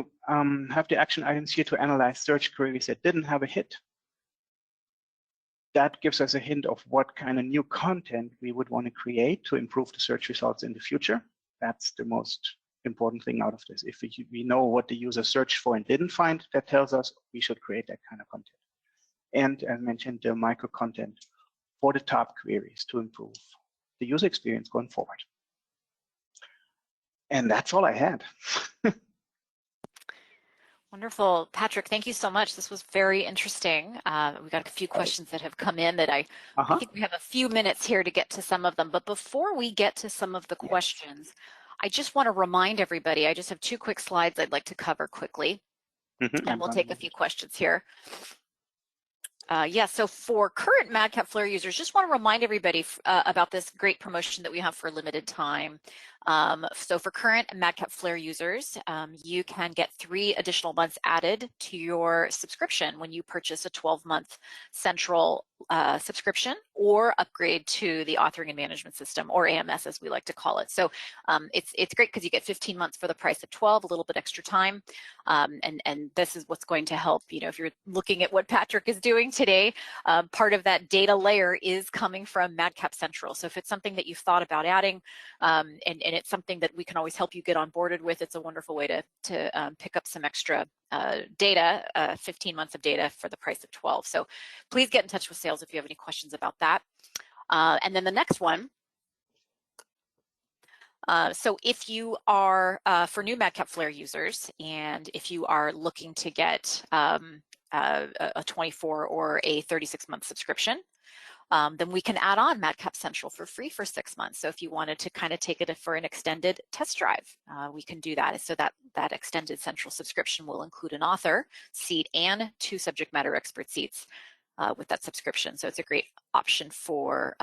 have the action items here to analyze search queries that didn't have a hit. That gives us a hint of what kind of new content we would want to create to improve the search results in the future. That's the most important thing out of this. If we know what the user searched for and didn't find, that tells us we should create that kind of content. And as mentioned, the micro content for the top queries to improve the user experience going forward. And that's all I had. Wonderful. Patrick, thank you so much. This was very interesting. We've got a few questions that have come in that I think we have a few minutes here to get to some of them. But before we get to some of the questions, I just want to remind everybody, I just have two quick slides I'd like to cover quickly, and we'll take a few questions here. So for current MadCap Flare users, just want to remind everybody about this great promotion that we have for a limited time. So for current MadCap Flare users, you can get 3 additional months added to your subscription when you purchase a 12-month central subscription or upgrade to the authoring and management system, or AMS as we like to call it. So it's great because you get 15 months for the price of 12, a little bit extra time. And this is what's going to help, if you're looking at what Patrick is doing today, part of that data layer is coming from MadCap Central. So if it's something that you've thought about adding, and it's something that we can always help you get onboarded with, it's a wonderful way to pick up some extra data, 15 months of data for the price of 12. So please get in touch with sales if you have any questions about that. And then the next one, so if you are, for new MadCap Flare users, and if you are looking to get a 24 or a 36-month subscription, then we can add on MadCap Central for free for 6 months. So if you wanted to kind of take it for an extended test drive, we can do that. So that extended Central subscription will include an author seat and 2 subject matter expert seats with that subscription. So it's a great option for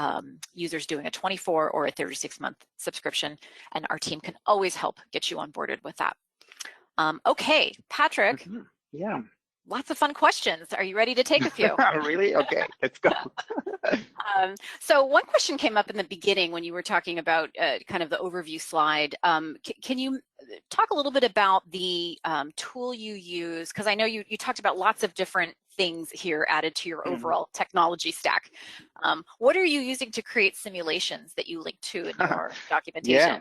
users doing a 24 or a 36-month subscription, and our team can always help get you onboarded with that. Okay, Patrick. Yeah. Lots of fun questions. Are you ready to take a few? Really? Okay, let's go. So one question came up in the beginning when you were talking about kind of the overview slide. Can you talk a little bit about the tool you use? Because I know you talked about lots of different things here added to your overall technology stack. What are you using to create simulations that you link to in your documentation? Yeah,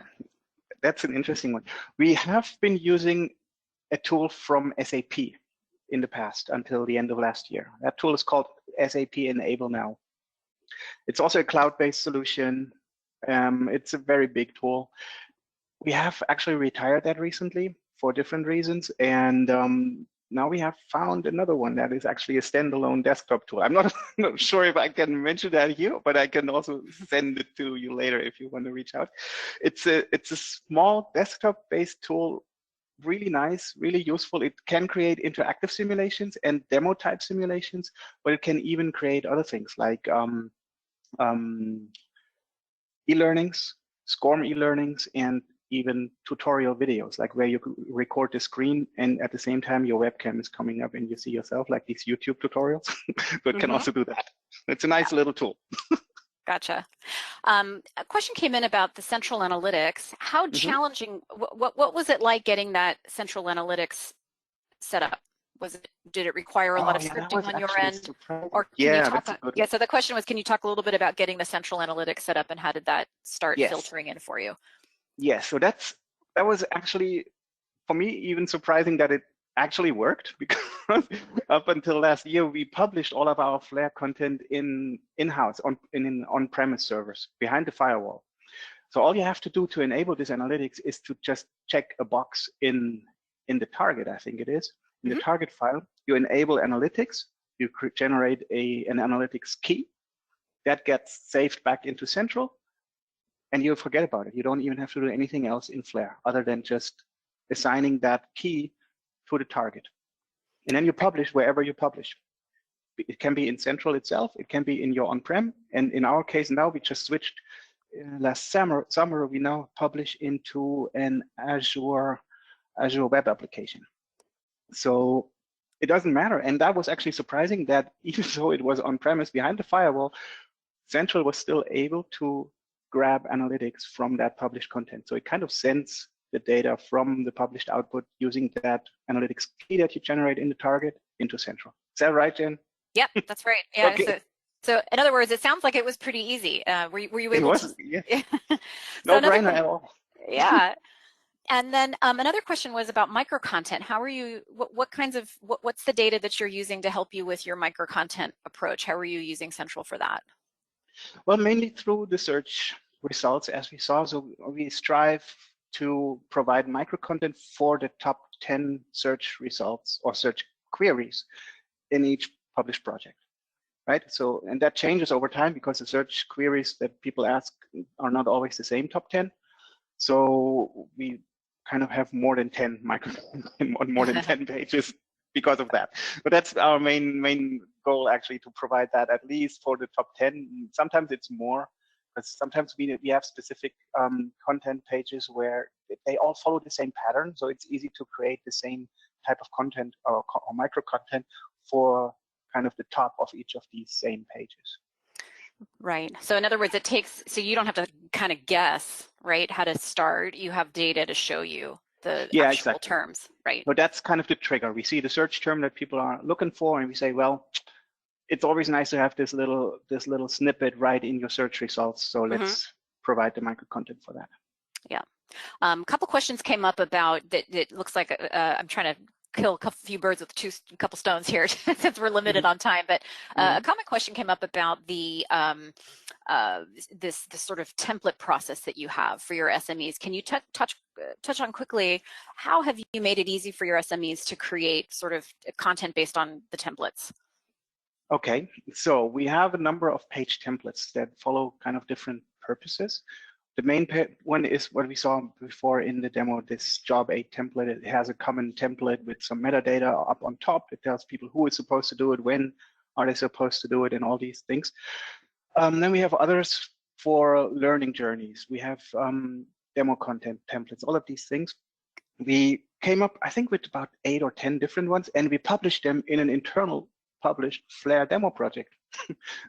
that's an interesting one. We have been using a tool from SAP in the past until the end of last year. That tool is called SAP Enable Now. It's also a cloud-based solution. It's a very big tool. We have actually retired that recently for different reasons, and now we have found another one that is actually a standalone desktop tool. I'm not sure if I can mention that here, but I can also send it to you later if you want to reach out. It's a small desktop-based tool, really nice, really useful. It can create interactive simulations and demo type simulations, but it can even create other things like e-learnings, SCORM e-learnings, and even tutorial videos, like where you record the screen and at the same time your webcam is coming up and you see yourself, like these YouTube tutorials. So it can also do that. It's a nice little tool. Gotcha. A question came in about the central analytics. How challenging, what was it like getting that central analytics set up? Did it require a lot of scripting on your end? Or can you talk, so the question was, can you talk a little bit about getting the central analytics set up and how did that start filtering in for you? Yes, so that was actually, for me, even surprising that it actually worked, because up until last year, we published all of our Flare content in-house in on-premise servers behind the firewall. So all you have to do to enable this analytics is to just check a box in the target, I think it is. In the target file, you enable analytics, you generate an analytics key that gets saved back into Central, and you forget about it. You don't even have to do anything else in Flare other than just assigning that key to the target. And then you publish wherever you publish. It can be in Central itself, it can be in your on-prem, and in our case now we just switched last summer we now publish into an Azure web application. So it doesn't matter, and that was actually surprising that even though it was on-premise behind the firewall, Central was still able to grab analytics from that published content. So it kind of sends the data from the published output using that analytics key that you generate in the target into Central. Is that right, Jen? Yep, that's right. Yeah. Okay. So in other words, it sounds like it was pretty easy. Were you able to? Yeah. So no brainer at all. Yeah. And then another question was about micro content. How are you, what's the data that you're using to help you with your micro content approach? How are you using Central for that? Well, mainly through the search results, as we saw. So we strive to provide micro content for the top 10 search results or search queries in each published project, right? So, and that changes over time because the search queries that people ask are not always the same top 10. So we kind of have more than 10 micro on more than 10 pages because of that. But that's our main goal, actually, to provide that at least for the top 10. Sometimes it's more, because sometimes we have specific content pages where they all follow the same pattern. So it's easy to create the same type of content or micro content for kind of the top of each of these same pages. Right. So in other words, so you don't have to kind of guess, right, how to start. You have data to show you the actual terms, right? But that's kind of the trigger. We see the search term that people are looking for, and we say, well, it's always nice to have this little snippet right in your search results. So let's provide the micro content for that. Yeah. A couple questions came up about that. It looks like I'm trying to kill a few birds with a couple stones here since we're limited on time. But a common question came up about the this sort of template process that you have for your SMEs. Can you touch on quickly how have you made it easy for your SMEs to create sort of content based on the templates? Okay, so we have a number of page templates that follow kind of different purposes. The main one is what we saw before in the demo, this job 8 template. It has a common template with some metadata up on top. It tells people who is supposed to do it, when are they supposed to do it, and all these things. Then we have others for learning journeys. We have demo content templates, all of these things. We came up, I think, with about 8 or 10 different ones, and we published them in an internal published Flare demo project.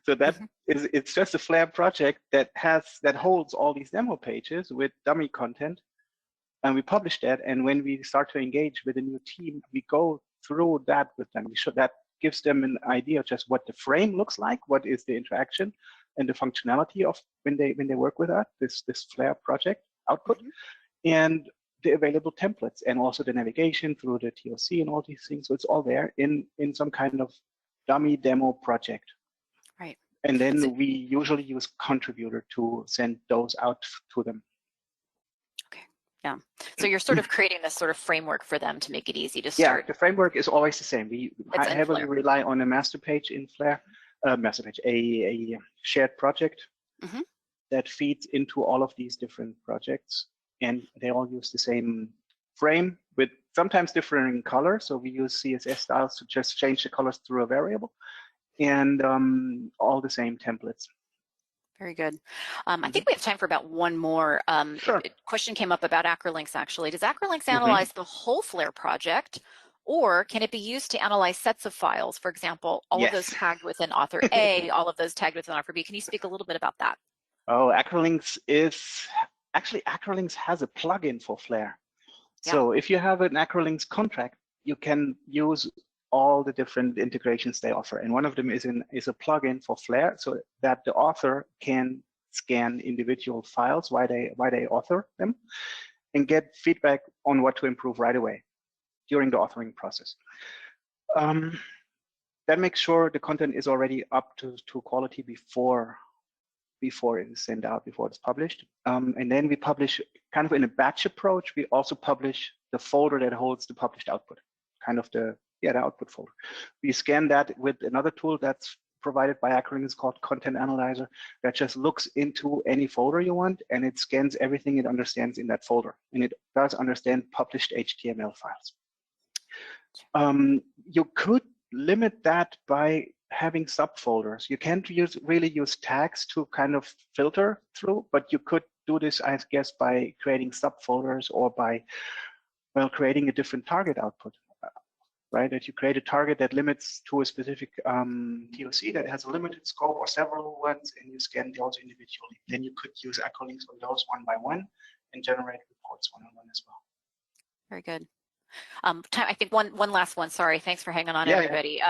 So that is, it's just a Flare project that holds all these demo pages with dummy content, and we publish that. And when we start to engage with a new team, we go through that with them. That gives them an idea of just what the frame looks like, what is the interaction and the functionality of when they work with that, this Flare project output, and the available templates, and also the navigation through the TOC and all these things. So it's all there in some kind of dummy demo project. Right. And then we usually use Contributor to send those out to them. Okay. Yeah. So you're sort of creating this sort of framework for them to make it easy to start. Yeah, the framework is always the same. We heavily rely on a master page in Flare, a shared project that feeds into all of these different projects, and they all use the same frame with sometimes differing colors. So we use CSS styles to just change the colors through a variable, and all the same templates. Very good. I think we have time for about one more. Sure. A question came up about Acro Links, actually. Does Acro Links analyze the whole Flare project, or can it be used to analyze sets of files? For example, all of those tagged with an author A, all of those tagged with an author B. Can you speak a little bit about that? Oh, Acro Links Acro Links has a plugin for Flare. Yeah. So if you have an Acro Links contract, you can use all the different integrations they offer, and one of them is a plugin for Flare, so that the author can scan individual files while they author them, and get feedback on what to improve right away during the authoring process. That makes sure the content is already up to quality before it is sent out, before it's published. And then we publish kind of in a batch approach. We also publish the folder that holds the published output, kind of the output folder. We scan that with another tool that's provided by Acro Links called Content Analyzer, that just looks into any folder you want, and it scans everything it understands in that folder. And it does understand published HTML files. You could limit that by having subfolders. You can't really use tags to kind of filter through, but you could do this, I guess, by creating subfolders, or by, well, creating a different target output, right? That you create a target that limits to a specific TOC that has a limited scope, or several ones, and you scan those individually. Then you could use Acro Links on those one by one and generate reports one-on-one as well. Very good. I think one last one. Sorry, thanks for hanging on, everybody.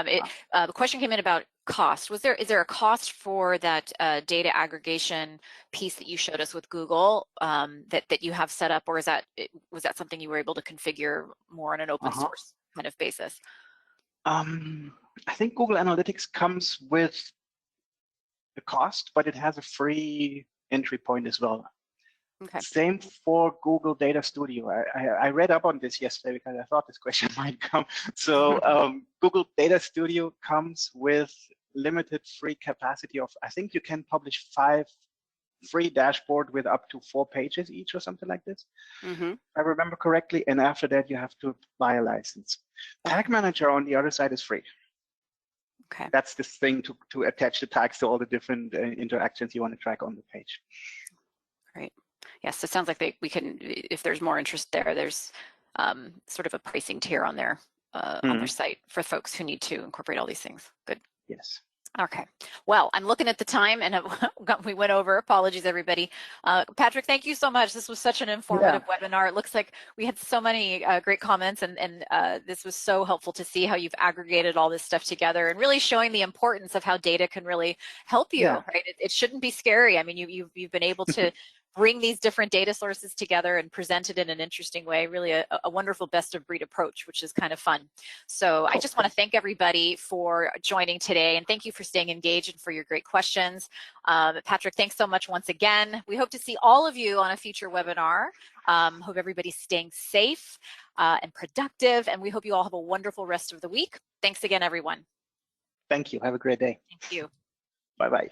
The question came in about cost. Is there a cost for that data aggregation piece that you showed us with Google that you have set up, or was that something you were able to configure more on an open source kind of basis? I think Google Analytics comes with the cost, but it has a free entry point as well. Okay. Same for Google Data Studio. I read up on this yesterday because I thought this question might come. So Google Data Studio comes with limited free capacity of, I think you can publish 5 free dashboard with up to 4 pages each, or something like this. If I remember correctly. And after that, you have to buy a license. Tag Manager on the other side is free. Okay. That's this thing to attach the tags to all the different interactions you want to track on the page. Great. Yes, it sounds like we can, if there's more interest there, there's sort of a pricing tier on their site for folks who need to incorporate all these things. Good. Yes. Okay. Well, I'm looking at the time, and we went over. Apologies, everybody. Patrick, thank you so much. This was such an informative webinar. It looks like we had so many great comments, and this was so helpful to see how you've aggregated all this stuff together, and really showing the importance of how data can really help you. Right? It shouldn't be scary. I mean, you've been able to bring these different data sources together and present it in an interesting way, really a wonderful best of breed approach, which is kind of fun. So I just want to thank everybody for joining today, and thank you for staying engaged and for your great questions. Patrick, thanks so much once again. We hope to see all of you on a future webinar. Hope everybody's staying safe and productive, and we hope you all have a wonderful rest of the week. Thanks again, everyone. Thank you. Have a great day. Thank you. Bye-bye.